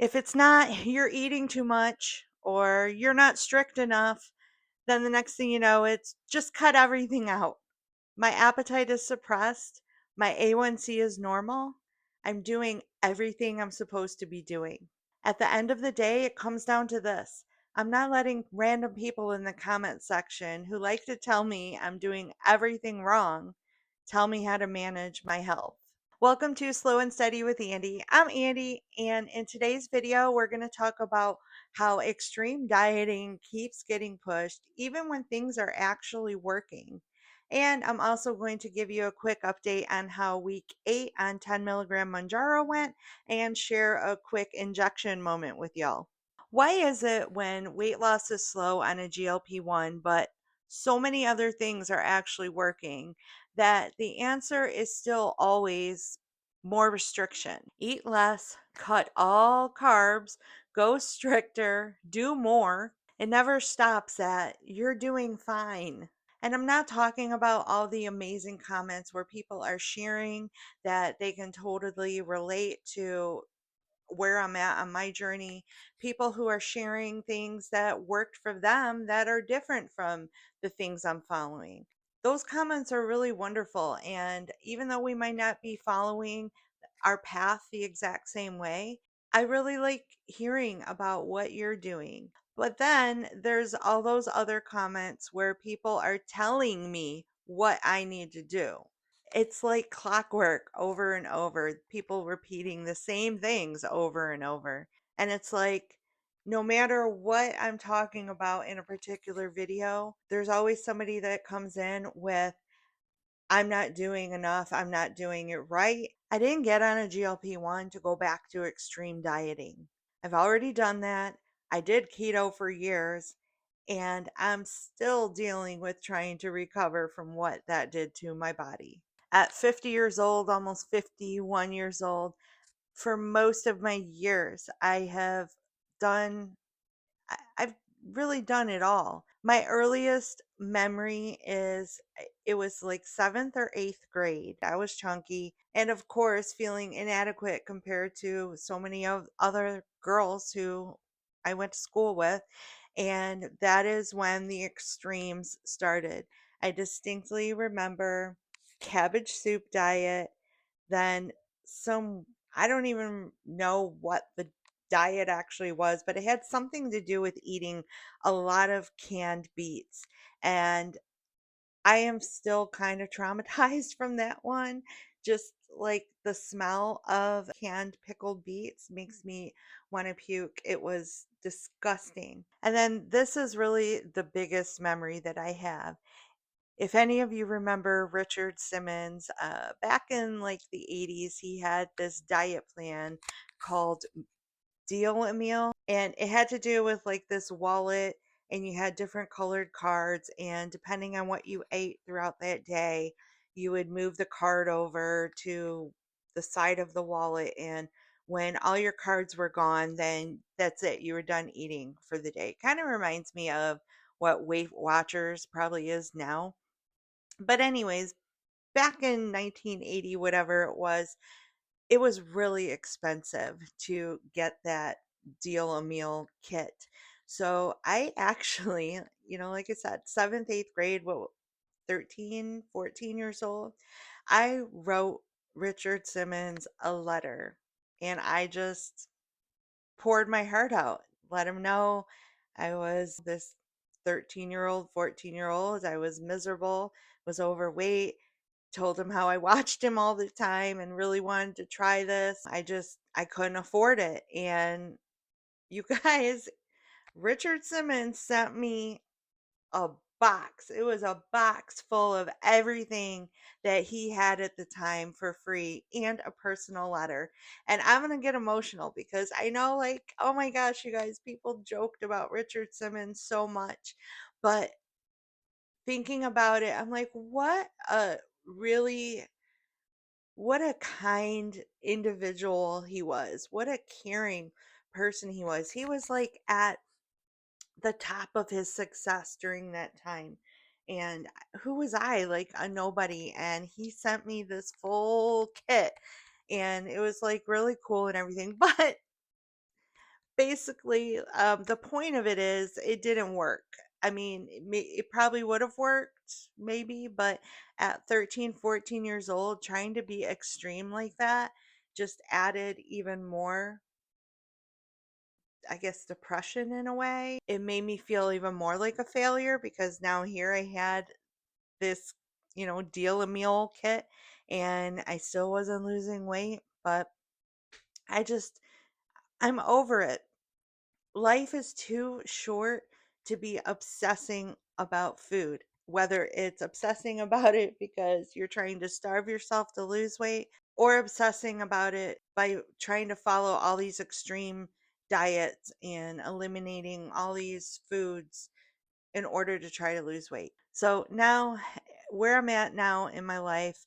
If it's not you're eating too much or you're not strict enough, then the next thing you know, it's just cut everything out. My appetite is suppressed. My A1C is normal. I'm doing everything I'm supposed to be doing. At the end of the day, it comes down to this. I'm not letting random people in the comment section who like to tell me I'm doing everything wrong tell me how to manage my health. Welcome to Slow and Steady with Andy. I'm Andy, and in today's video, we're going to talk about how extreme dieting keeps getting pushed, even when things are actually working. And I'm also going to give you a quick update on how week 8 on 10 milligram Mounjaro went and share a quick injection moment with y'all. Why is it when weight loss is slow on a GLP-1, but so many other things are actually working, that the answer is still always more restriction? Eat less, cut all carbs, go stricter, do more. It never stops at you're doing fine. And I'm not talking about all the amazing comments where people are sharing that they can totally relate to where I'm at on my journey, people who are sharing things that worked for them that are different from the things I'm following. Those comments are really wonderful. And even though we might not be following our path the exact same way, I really like hearing about what you're doing. But then there's all those other comments where people are telling me what I need to do. It's like clockwork over and over, people repeating the same things over and over. And it's like, no matter what I'm talking about in a particular video, there's always somebody that comes in with, I'm not doing enough, I'm not doing it right. I didn't get on a GLP-1 to go back to extreme dieting. I've already done that. I did keto for years, and I'm still dealing with trying to recover from what that did to my body. At 50 years old, almost 51 years old, for most of my years, I have done I've really done it all. My earliest memory is it was like seventh or eighth grade. I was chunky and, of course, feeling inadequate compared to so many of other girls who I went to school with. And that is when the extremes started. I distinctly remember cabbage soup diet, then some, I don't even know what the diet actually was, but it had something to do with eating a lot of canned beets. And I am still kind of traumatized from that one. Just like the smell of canned pickled beets makes me want to puke. It was disgusting. And then this is really the biggest memory that I have. If any of you remember Richard Simmons, back in like the 80s, he had this diet plan called Deal a Meal, and it had to do with like this wallet, and you had different colored cards, and depending on what you ate throughout that day, you would move the card over to the side of the wallet, and when all your cards were gone, then that's it, you were done eating for the day. Kind of reminds me of what Weight Watchers probably is now. But anyways, back in 1980, whatever it was really expensive to get that Deal a Meal kit. So I actually, like I said, seventh, eighth grade, 13, 14 years old, I wrote Richard Simmons a letter, and I just poured my heart out, let him know I was this 13-year-old, 14-year-old. I was miserable, was overweight, told him how I watched him all the time and really wanted to try this. I couldn't afford it. And you guys, Richard Simmons sent me a box. It was a box full of everything that he had at the time for free and a personal letter. And I'm going to get emotional because I know, like, oh my gosh, you guys, people joked about Richard Simmons so much. But thinking about it, I'm like, what a kind individual he was. What a caring person he was. He was like at the top of his success during that time. And who was I? Like a nobody. And he sent me this full kit. And it was like really cool and everything. But Basically, the point of it is it didn't work. I mean, it probably would have worked, maybe, but at 13, 14 years old, trying to be extreme like that just added even more, I guess, depression in a way. It made me feel even more like a failure because now here I had this, deal a meal kit and I still wasn't losing weight, but I just, I'm over it. Life is too short to be obsessing about food, whether it's obsessing about it because you're trying to starve yourself to lose weight or obsessing about it by trying to follow all these extreme diets and eliminating all these foods in order to try to lose weight. So now, where I'm at now in my life,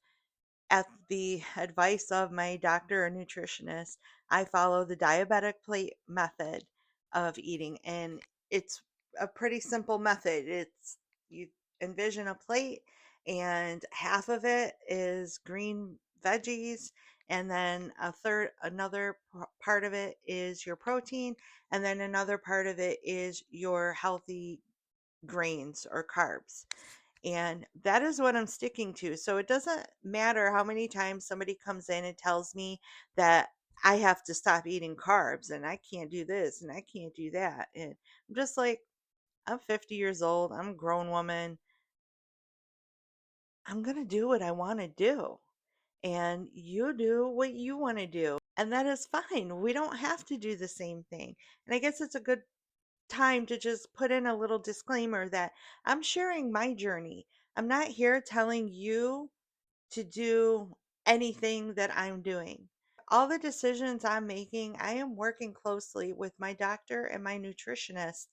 at the advice of my doctor or nutritionist, I follow the diabetic plate method of eating. And it's a pretty simple method. It's you envision a plate, and half of it is green veggies, and then another part of it is your protein, and then another part of it is your healthy grains or carbs. And that is what I'm sticking to. So it doesn't matter how many times somebody comes in and tells me that I have to stop eating carbs and I can't do this and I can't do that. And I'm just like, I'm 50 years old. I'm a grown woman. I'm going to do what I want to do. And you do what you want to do. And that is fine. We don't have to do the same thing. And I guess it's a good time to just put in a little disclaimer that I'm sharing my journey. I'm not here telling you to do anything that I'm doing. All the decisions I'm making, I am working closely with my doctor and my nutritionist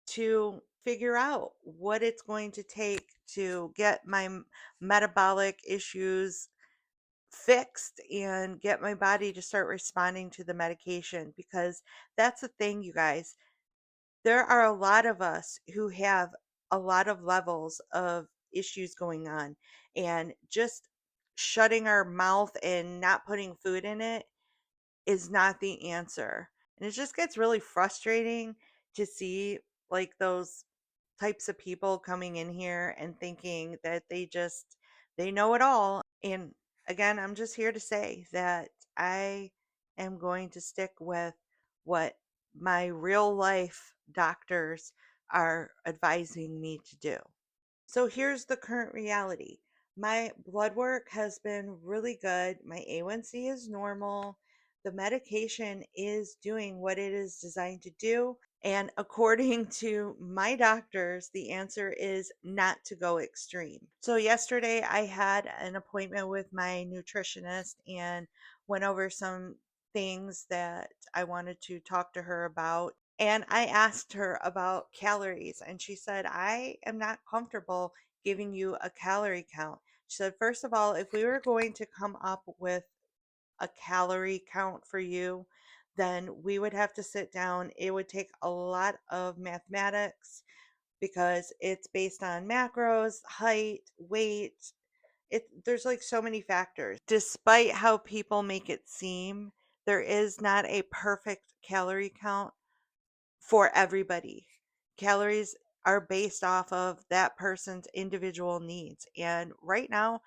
to figure out what it's going to take to get my metabolic issues fixed and get my body to start responding to the medication, because that's the thing, you guys. There are a lot of us who have a lot of levels of issues going on, and just shutting our mouth and not putting food in it is not the answer. And it just gets really frustrating to see like those types of people coming in here and thinking that they know it all. And again, I'm just here to say that I am going to stick with what my real life doctors are advising me to do. So here's the current reality. My blood work has been really good. My A1C is normal. The medication is doing what it is designed to do. And according to my doctors, the answer is not to go extreme. So yesterday I had an appointment with my nutritionist and went over some things that I wanted to talk to her about. And I asked her about calories, and she said, I am not comfortable giving you a calorie count. She said, first of all, if we were going to come up with a calorie count for you, then we would have to sit down. It would take a lot of mathematics because it's based on macros, height, weight. There's like so many factors. Despite how people make it seem, there is not a perfect calorie count for everybody. Calories are based off of that person's individual needs. And right now,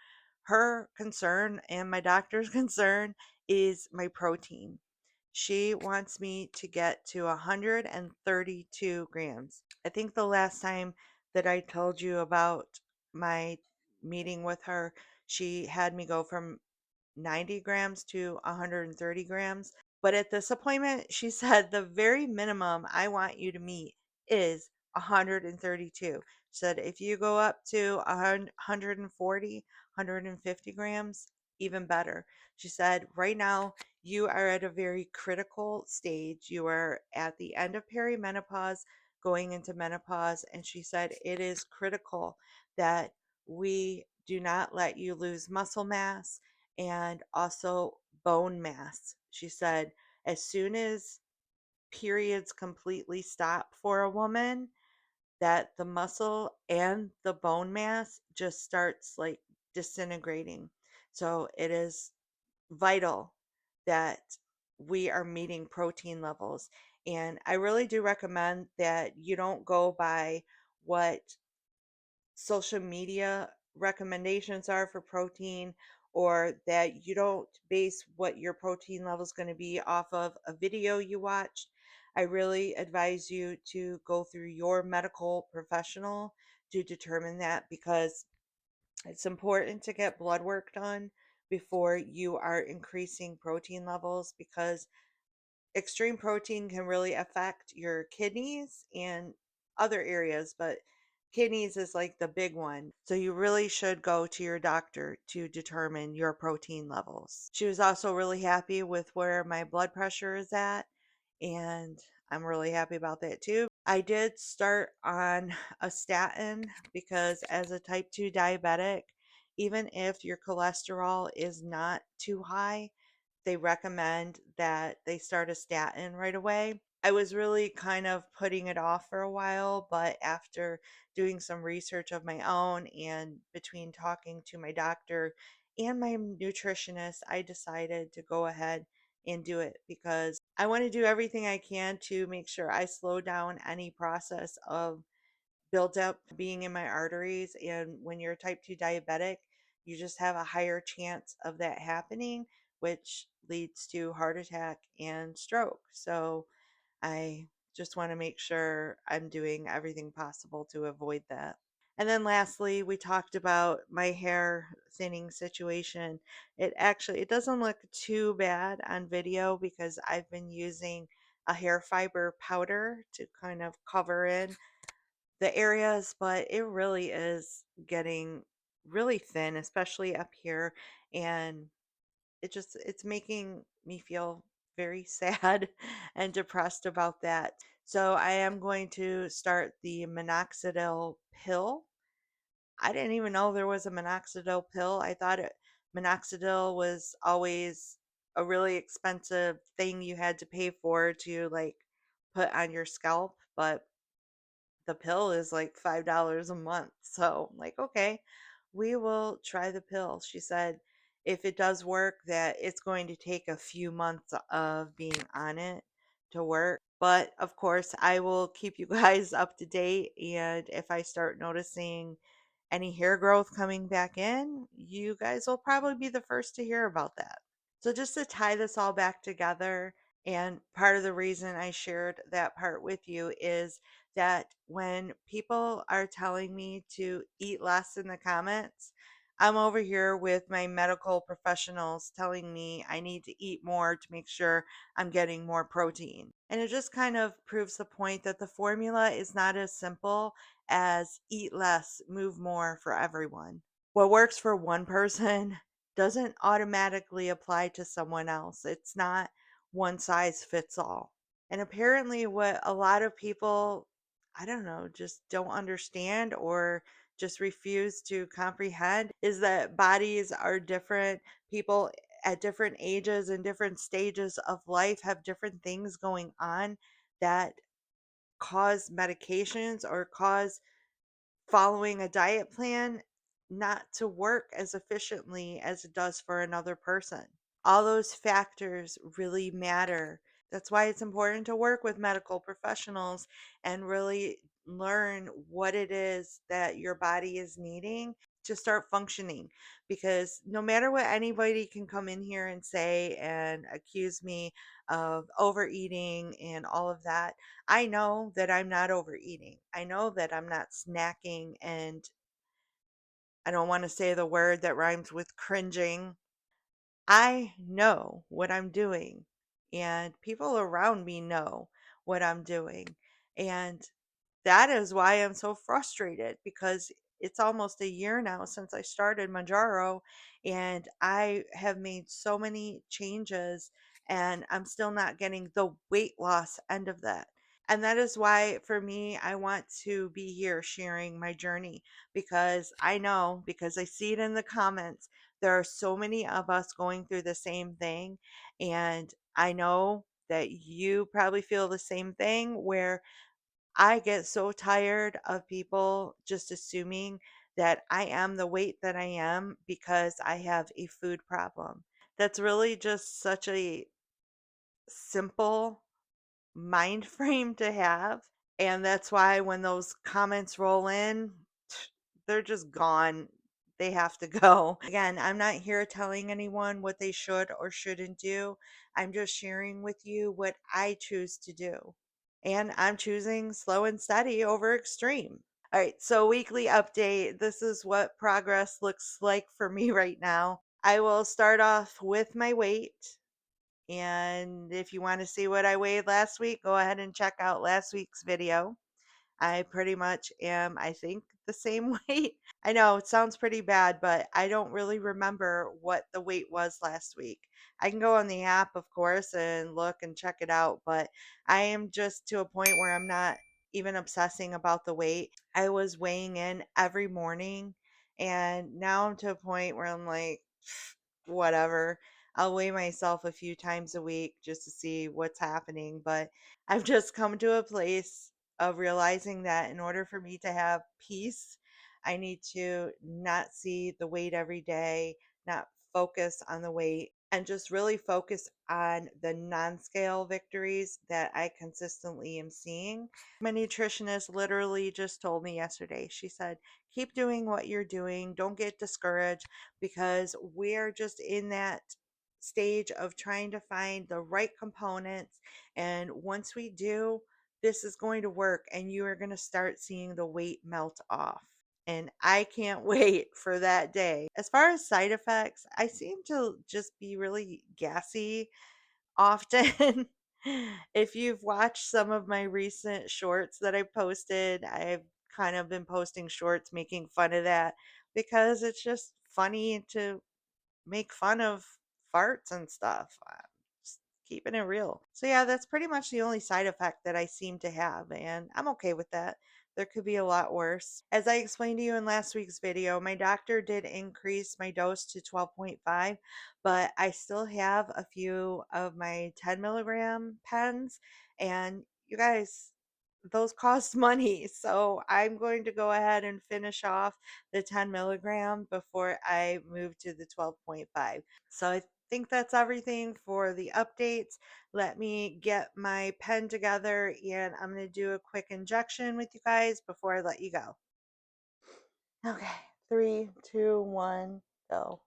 her concern and my doctor's concern is my protein. She wants me to get to 132 grams. I think the last time that I told you about my meeting with her, she had me go from 90 grams to 130 grams. But at this appointment, she said the very minimum I want you to meet is 132. She said if you go up to 140, 150 grams, even better. She said right now you are at a very critical stage. You are at the end of perimenopause, going into menopause. And she said it is critical that we do not let you lose muscle mass and also bone mass. She said, as soon as periods completely stop for a woman, that the muscle and the bone mass just starts like disintegrating. So it is vital that we are meeting protein levels. And I really do recommend that you don't go by what social media recommendations are for protein, or that you don't base what your protein level is going to be off of a video you watched. I really advise you to go through your medical professional to determine that, because it's important to get blood work done before you are increasing protein levels, because extreme protein can really affect your kidneys and other areas, but kidneys is like the big one. So you really should go to your doctor to determine your protein levels. She was also really happy with where my blood pressure is at, and I'm really happy about that too. I did start on a statin because, as a type 2 diabetic, even if your cholesterol is not too high, they recommend that they start a statin right away. I was really kind of putting it off for a while, but after doing some research of my own and between talking to my doctor and my nutritionist, I decided to go ahead and do it, because I want to do everything I can to make sure I slow down any process of buildup being in my arteries. And when you're type 2 diabetic, you just have a higher chance of that happening, which leads to heart attack and stroke. So I just want to make sure I'm doing everything possible to avoid that. And then lastly, we talked about my hair thinning situation. It doesn't look too bad on video because I've been using a hair fiber powder to kind of cover in the areas, but it really is getting really thin, especially up here. And it's making me feel very sad and depressed about that. So I am going to start the minoxidil pill. I didn't even know there was a minoxidil pill. I thought minoxidil was always a really expensive thing you had to pay for to like put on your scalp, but the pill is like $5 a month. So I'm like, okay, we will try the pill. She said if it does work, that it's going to take a few months of being on it to work. But of course, I will keep you guys up to date. And if I start noticing any hair growth coming back in, you guys will probably be the first to hear about that. So, just to tie this all back together, and part of the reason I shared that part with you is that when people are telling me to eat less in the comments, I'm over here with my medical professionals telling me I need to eat more to make sure I'm getting more protein. And it just kind of proves the point that the formula is not as simple as eat less, move more for everyone. What works for one person doesn't automatically apply to someone else. It's not one size fits all. And apparently, what a lot of people, I don't know, just don't understand or just refuse to comprehend is that bodies are different. People at different ages and different stages of life have different things going on that cause medications or cause following a diet plan not to work as efficiently as it does for another person. All those factors really matter. That's why it's important to work with medical professionals and really learn what it is that your body is needing to start functioning. Because no matter what anybody can come in here and say and accuse me of overeating and all of that, I know that I'm not overeating. I know that I'm not snacking, and I don't want to say the word that rhymes with cringing. I know what I'm doing, and people around me know what I'm doing. And that is why I'm so frustrated, because it's almost a year now since I started Mounjaro, and I have made so many changes, and I'm still not getting the weight loss end of that. And that is why, for me, I want to be here sharing my journey, because I know, because I see it in the comments, there are so many of us going through the same thing. And I know that you probably feel the same thing, where I get so tired of people just assuming that I am the weight that I am because I have a food problem. That's really just such a simple mind frame to have. And that's why when those comments roll in, they're just gone. They have to go. Again, I'm not here telling anyone what they should or shouldn't do. I'm just sharing with you what I choose to do. And I'm choosing slow and steady over extreme. All right, so weekly update. This is what progress looks like for me right now. I will start off with my weight. And if you want to see what I weighed last week, go ahead and check out last week's video. I pretty much am, I think, the same weight. I know it sounds pretty bad, but I don't really remember what the weight was last week. I can go on the app, of course, and look and check it out, but I am just to a point where I'm not even obsessing about the weight. I was weighing in every morning, and now I'm to a point where I'm like, whatever. I'll weigh myself a few times a week just to see what's happening, but I've just come to a place of realizing that in order for me to have peace, I need to not see the weight every day, not focus on the weight, and just really focus on the non-scale victories that I consistently am seeing. My nutritionist literally just told me yesterday, she said, keep doing what you're doing. Don't get discouraged because we're just in that stage of trying to find the right components. And once we do, this is going to work and you are going to start seeing the weight melt off. And I can't wait for that day. As far as side effects, I seem to just be really gassy often. If you've watched some of my recent shorts that I posted, I've kind of been posting shorts making fun of that because it's just funny to make fun of farts and stuff. Just keeping it real. So yeah, that's pretty much the only side effect that I seem to have, and I'm okay with that. There could be a lot worse. As I explained to you in last week's video, my doctor did increase my dose to 12.5, but I still have a few of my 10 milligram pens, and you guys, those cost money. So I'm going to go ahead and finish off the 10 milligram before I move to the 12.5. So I think that's everything for the updates. Let me get my pen together and I'm going to do a quick injection with you guys before I let you go. Okay, 3, 2, 1, go.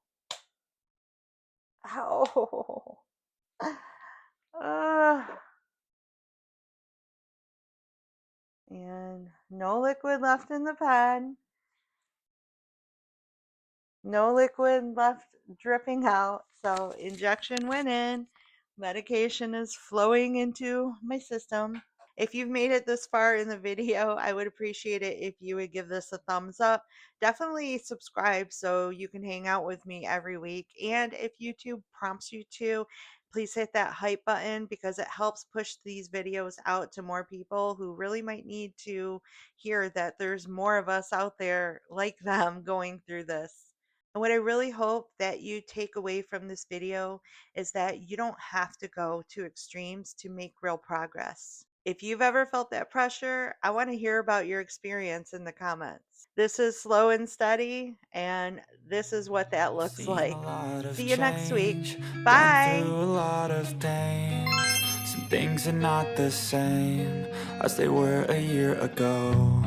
Ow. And no liquid left in the pen. No liquid left dripping out. So injection went in. Medication is flowing into my system. If you've made it this far in the video, I would appreciate it if you would give this a thumbs up. Definitely subscribe so you can hang out with me every week. And if YouTube prompts you to, please hit that hype button because it helps push these videos out to more people who really might need to hear that there's more of us out there like them going through this. And what I really hope that you take away from this video is that you don't have to go to extremes to make real progress. If you've ever felt that pressure, I want to hear about your experience in the comments. This is slow and steady, and this is what that looks like. See you next week. Bye. Been through a lot of pain. Some things are not the same as they were a year ago,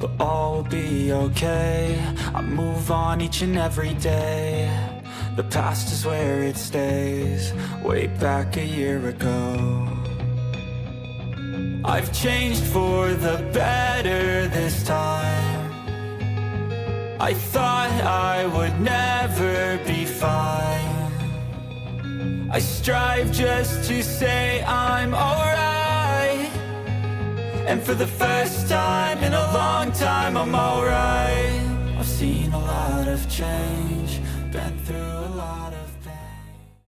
but all will be okay. I move on each and every day. The past is where it stays, way back a year ago. I've changed for the better this time. I thought I would never be fine. I strive just to say I'm alright, and for the first time in a long time I'm alright. I've seen a lot of change.